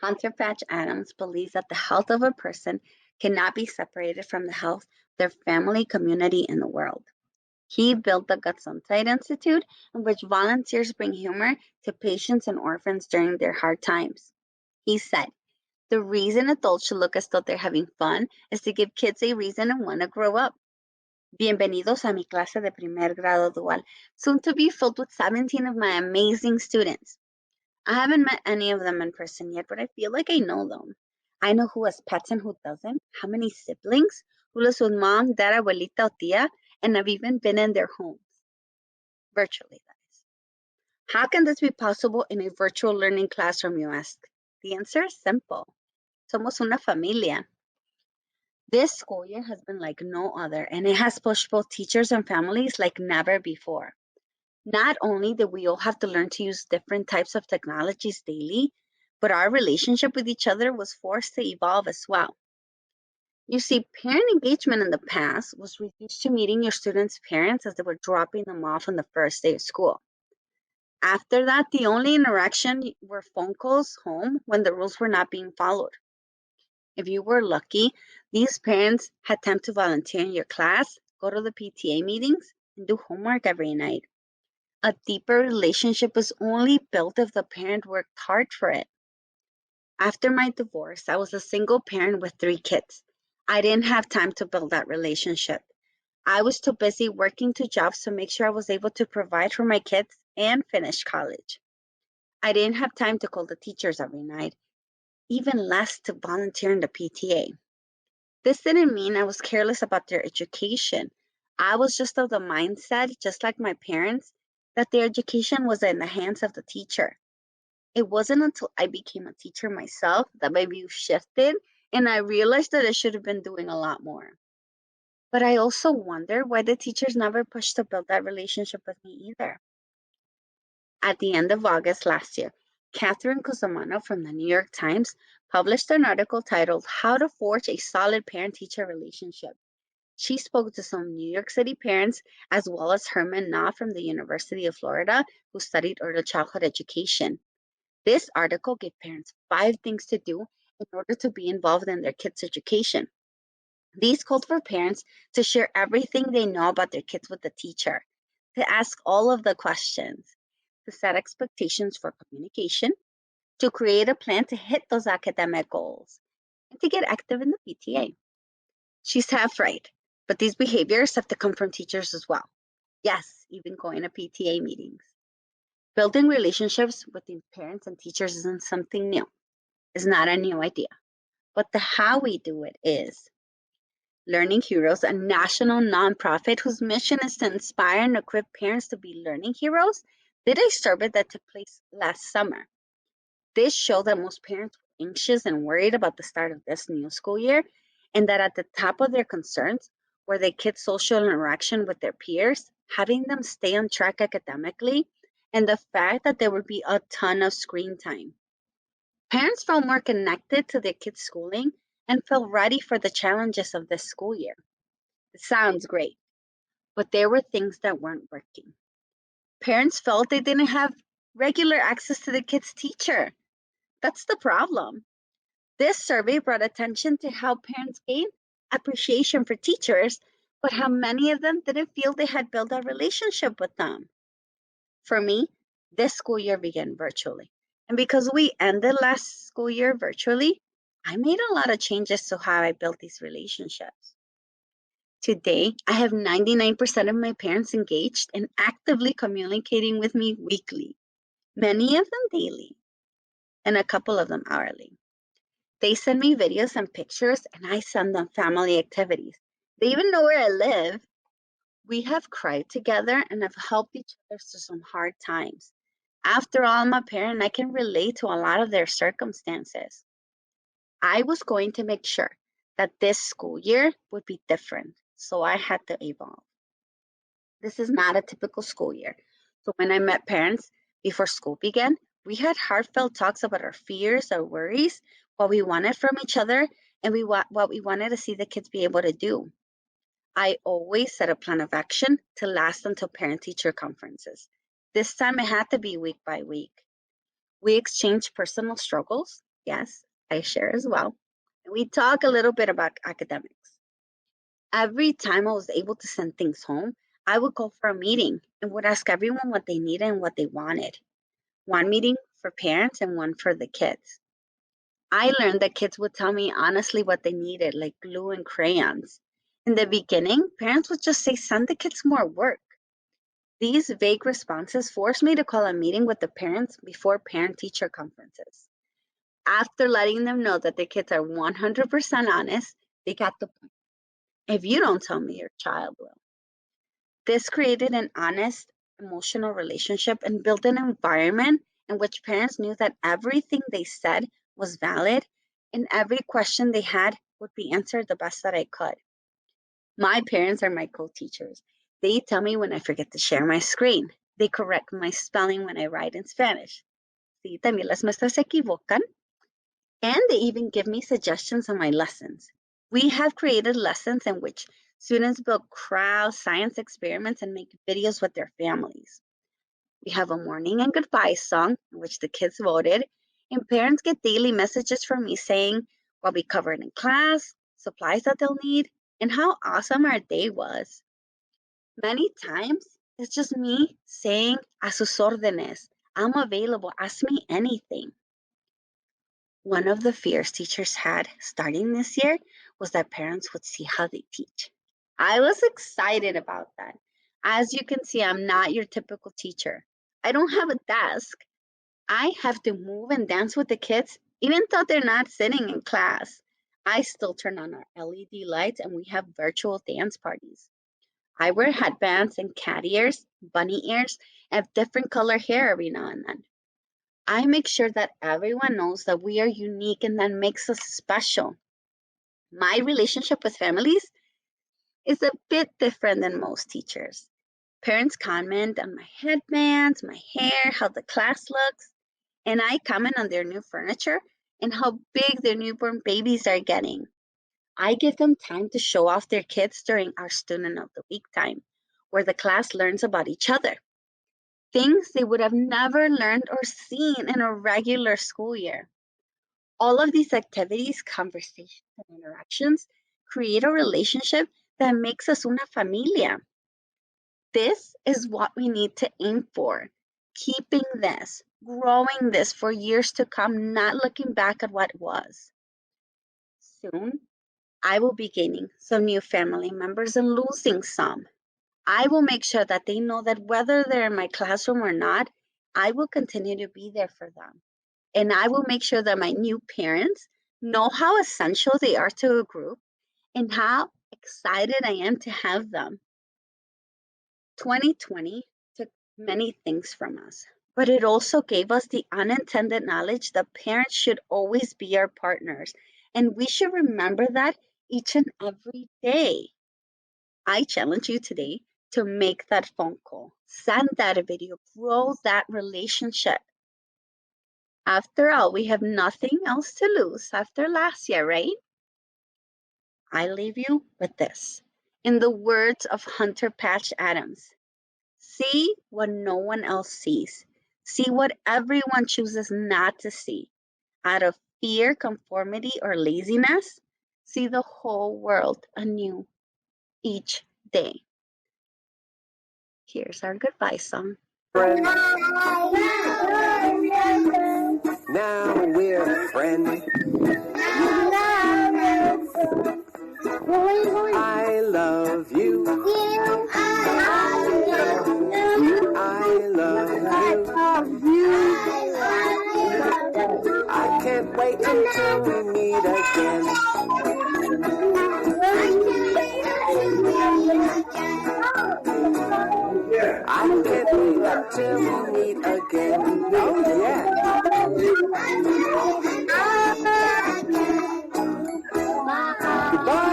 Hunter Patch Adams believes that the health of a person cannot be separated from the health of their family, community, and the world. He built the Gut Sunside Institute, in which volunteers bring humor to patients and orphans during their hard times. He said, the reason adults should look as though they're having fun is to give kids a reason to want to grow up. Bienvenidos a mi clase de primer grado dual, soon to be filled with 17 of my amazing students. I haven't met any of them in person yet, but I feel like I know them. I know who has pets and who doesn't, how many siblings, who lives with mom, dad, abuelita, or tia, and I've even been in their homes. Virtually, that is. How can this be possible in a virtual learning classroom, you ask? The answer is simple. Somos una familia. This school year has been like no other, and it has pushed both teachers and families like never before. Not only did we all have to learn to use different types of technologies daily, but our relationship with each other was forced to evolve as well. You see, parent engagement in the past was reduced to meeting your students' parents as they were dropping them off on the first day of school. After that, the only interaction were phone calls home when the rules were not being followed. If you were lucky, these parents had time to volunteer in your class, go to the PTA meetings, and do homework every night. A deeper relationship was only built if the parent worked hard for it. After my divorce, I was a single parent with 3 kids. I didn't have time to build that relationship. I was too busy working 2 jobs to make sure I was able to provide for my kids and finish college. I didn't have time to call the teachers every night, even less to volunteer in the PTA. This didn't mean I was careless about their education. I was just of the mindset, just like my parents, that their education was in the hands of the teacher. It wasn't until I became a teacher myself that my view shifted and I realized that I should have been doing a lot more. But I also wonder why the teachers never pushed to build that relationship with me either. At the end of August last year, Catherine Cusimano from the New York Times published an article titled How to Forge a Solid Parent-Teacher Relationship. She spoke to some New York City parents as well as Herman Na from the University of Florida who studied early childhood education. This article gave parents 5 things to do in order to be involved in their kids' education. These called for parents to share everything they know about their kids with the teacher, to ask all of the questions, to set expectations for communication, to create a plan to hit those academic goals, and to get active in the PTA. She's half right, but these behaviors have to come from teachers as well. Yes, even going to PTA meetings. Building relationships with the parents and teachers isn't something new. It's not a new idea. But the how we do it is. Learning Heroes, a national nonprofit whose mission is to inspire and equip parents to be learning heroes, did a survey that took place last summer. This showed that most parents were anxious and worried about the start of this new school year, and that at the top of their concerns were their kids' social interaction with their peers, having them stay on track academically, and the fact that there would be a ton of screen time. Parents felt more connected to their kids' schooling and felt ready for the challenges of this school year. It sounds great, but there were things that weren't working. Parents felt they didn't have regular access to the kids' teacher. That's the problem. This survey brought attention to how parents gain appreciation for teachers, but how many of them didn't feel they had built a relationship with them. For me, this school year began virtually. And because we ended last school year virtually, I made a lot of changes to how I built these relationships. Today, I have 99% of my parents engaged and actively communicating with me weekly, many of them daily, and a couple of them hourly. They send me videos and pictures, and I send them family activities. They even know where I live. We have cried together and have helped each other through some hard times. After all, I'm a parent, I can relate to a lot of their circumstances. I was going to make sure that this school year would be different, so I had to evolve. This is not a typical school year. So when I met parents before school began, we had heartfelt talks about our fears, our worries, what we wanted from each other, and what we wanted to see the kids be able to do. I always set a plan of action to last until parent-teacher conferences. This time it had to be week by week. We exchanged personal struggles, Yes, I share as well. And we talk a little bit about academics. Every time I was able to send things home, I would go for a meeting and would ask everyone what they needed and what they wanted. One meeting for parents and one for the kids. I learned that kids would tell me honestly what they needed, like glue and crayons. In the beginning, parents would just say, send the kids more work. These vague responses forced me to call a meeting with the parents before parent-teacher conferences. After letting them know that the kids are 100% honest, they got the point. If you don't tell me, your child will. This created an honest, emotional relationship and built an environment in which parents knew that everything they said was valid and every question they had would be answered the best that I could. My parents are my co-teachers. They tell me when I forget to share my screen. They correct my spelling when I write in Spanish. Sí, también las maestras se equivocan. And they even give me suggestions on my lessons. We have created lessons in which students build crowd science experiments and make videos with their families. We have a morning and goodbye song in which the kids voted, and parents get daily messages from me saying what we covered in class, supplies that they'll need, and how awesome our day was. Many times, it's just me saying, a sus órdenes, I'm available, ask me anything. One of the fears teachers had starting this year was that parents would see how they teach. I was excited about that. As you can see, I'm not your typical teacher. I don't have a desk. I have to move and dance with the kids, even though they're not sitting in class. I still turn on our LED lights and we have virtual dance parties. I wear headbands and cat ears, bunny ears, and have different color hair every now and then. I make sure that everyone knows that we are unique and that makes us special. My relationship with families is a bit different than most teachers. Parents comment on my headbands, my hair, how the class looks, and I comment on their new furniture and how big their newborn babies are getting. I give them time to show off their kids during our Student of the Week time, where the class learns about each other. Things they would have never learned or seen in a regular school year. All of these activities, conversations, and interactions create a relationship that makes us una familia. This is what we need to aim for. Keeping this, growing this for years to come, not looking back at what was. Soon, I will be gaining some new family members and losing some. I will make sure that they know that whether they're in my classroom or not, I will continue to be there for them. And I will make sure that my new parents know how essential they are to a group and how excited I am to have them. 2020 took many things from us, but it also gave us the unintended knowledge that parents should always be our partners, and we should remember that each and every day. I challenge you today to make that phone call, send that video, grow that relationship. After all, we have nothing else to lose after last year, right? I leave you with this. In the words of Hunter Patch Adams, see what no one else sees. See what everyone chooses not to see. Out of fear, conformity, or laziness, see the whole world anew each day. Here's our goodbye song. Now we're friends. I love you. I love you. I can't wait until we meet again. I can't wait until we meet again. Oh yeah. Goodbye.